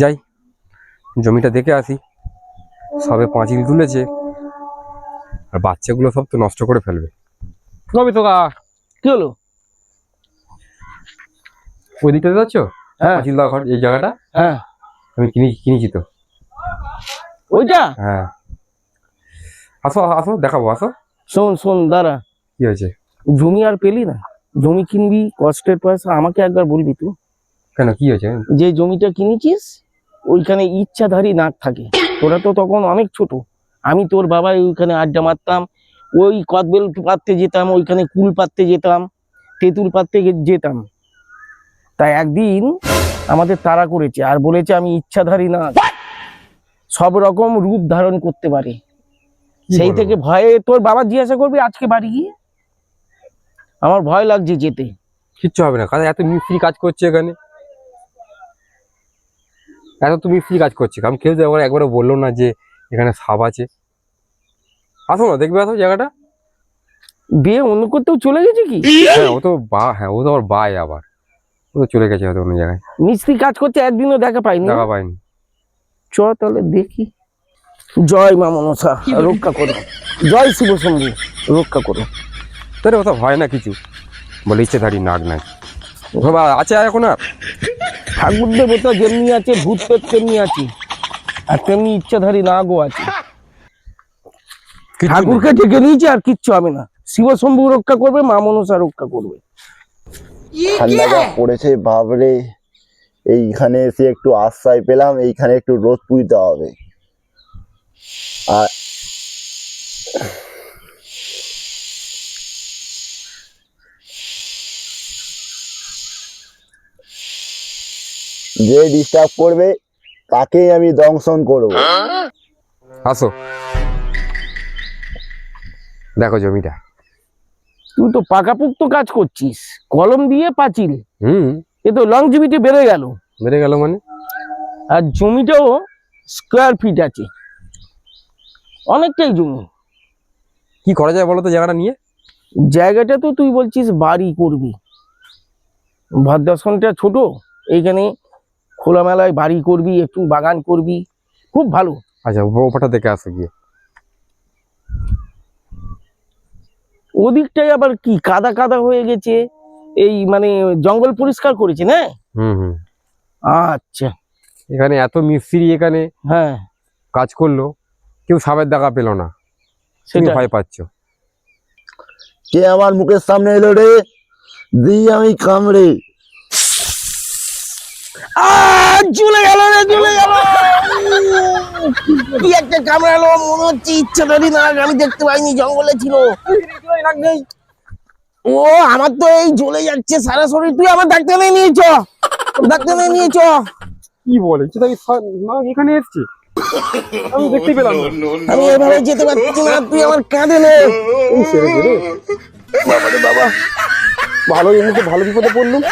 যাই, জমিটা দেখে আসি। সবে পাঁচিল তুলেছে আর বাচ্চাগুলো সব তো নষ্ট করে ফেলবে। কবে তো কি হলো? ওই দিকটাতে যাচ্ছ? হ্যাঁ পাঁচিল দেওয়া ঘর, এই জায়গাটা হ্যাঁ আমি কিনেছি তো। ওইটা? হ্যাঁ, আসো আসো, দেখাবো, আসো। শোন দাঁড়া, কি হয়েছে? জমি আর পেলি না? জমি কিনবি, কষ্টের পয়সা, আমাকে একবার বলবি তুই। কেন, কি হয়েছে? যে জমিটা কিনেছিস ওইখানে ইচ্ছাধারী নাক থাকে। তোরা তো তখন অনেক ছোট, আমি তোর বাবা ওইখানে আড্ডা মারতাম, ওই কদবেল পাততে যেতাম, ওইখানে কুল পাততে যেতাম, তেঁতুল পাততে যেতাম। তাই একদিন আমাদের তাড়া করেছে আর বলেছে আমি ইচ্ছাধারী নাক, সব রকম রূপ ধারণ করতে পারে। সেই থেকে ভয়ে তোর বাবা জিজ্ঞাসা করবি আজকে বাড়ি গিয়ে, আমার ভয় লাগছে যেতে। কিচ্ছু হবে না, কাজ এত মিস্ত্রি কাজ করছে এখানে, এত তো মিস্ত্রি কাজ করছে, কারণ কেউ তো একবারও বললো না যে এখানে সাপ আছে। আসো না, দেখবে, আসো জায়গাটা। বিয়ে অন্য কোথাও চলে গেছে কি? হ্যাঁ, ও তো আবার বাই, আবার ও তো চলে গেছে হয়তো অন্য জায়গায়। মিস্ত্রি কাজ করছে, একদিনও দেখা পাইনি। দেখা পাইনি। চ তাহলে দেখি। জয় মা মনসা রক্ষা করো, জয় শিব শম্ভু রক্ষা করো। তোর ওটা হয় না কিছু, বলে ইচ্ছেধারী নাগ নাই আছে আর এখন। আর ঠাকুর দেবতা যেমনি আছে, ভূত পেট তেমনি আছে, আর তেমনি ইচ্ছাধারী নাগও আছে। ঠাকুরকে ডেকে নিয়েছে, আর কিচ্ছু হবে না। শিব শম্ভু রক্ষা করবে, মা মনসা রক্ষা করবে। ঠান্ডাটা পড়েছে বাবরে, এইখানে এসে একটু আশ্রয় পেলাম, এইখানে একটু রোদ পুইতে হবে। আর যে ডিস্টার্ব করবে তাকেই আমি দংশন করব। আসো, দেখো জমিটা। তুই তো পাকাপোক্ত কাজ করছিস, কলম দিয়ে পাঁচিল, এ তো লংজিভিটি বেড়ে গেল। বেড়ে গেল মানে? আর জমিটাও স্কোয়ার ফিট আছে, অনেকটাই জমি। কি করা যায় বলো তো জায়গাটা নিয়ে? জায়গাটা তো তুই বলছিস বাড়ি করবি, ভদ্রাসনটা ছোট, এইখানে খোলামেলায় বাড়ি করবি, একটু বাগান করবি, খুব ভালো। আচ্ছা, ওপাটা দেখে আসো গিয়ে। ওদিকটাই আবার কি কাদা কাদা হয়ে গেছে, এই মানে জঙ্গল পরিষ্কার করেছে না? আচ্ছা, এখানে এত মিস্ত্রি এখানে হ্যাঁ কাজ করলো, কেউ সাপের দেখা পেল না, সেটা ভয় পাচ্ছ। কে আমার মুখের সামনে এলো রে, দিই আমি কামড়ে। ঝুলে গেল রে, ঝুলে গেল। কি একটা কামড়ালো, মনে হচ্ছে ইচ্ছাধারী নাগ, আমি দেখতে পাইনি, জঙ্গলে ছিল। ও আমার তো এই জ্বলে যাচ্ছে সারা শরীর, তুই আমার ডাক্তার নিয়ে চ, ডাক্তার নিয়ে চ। কি বলে নাগ এখানে এসছে? আমি দেখতে পেলাম না। আমি এভাবে যেতে পারছি না, তুই আমার কাঁধে নে। বাবা রে বাবা, ভালো, এই মুহূর্তে ভালো বিপদে পড়লুম।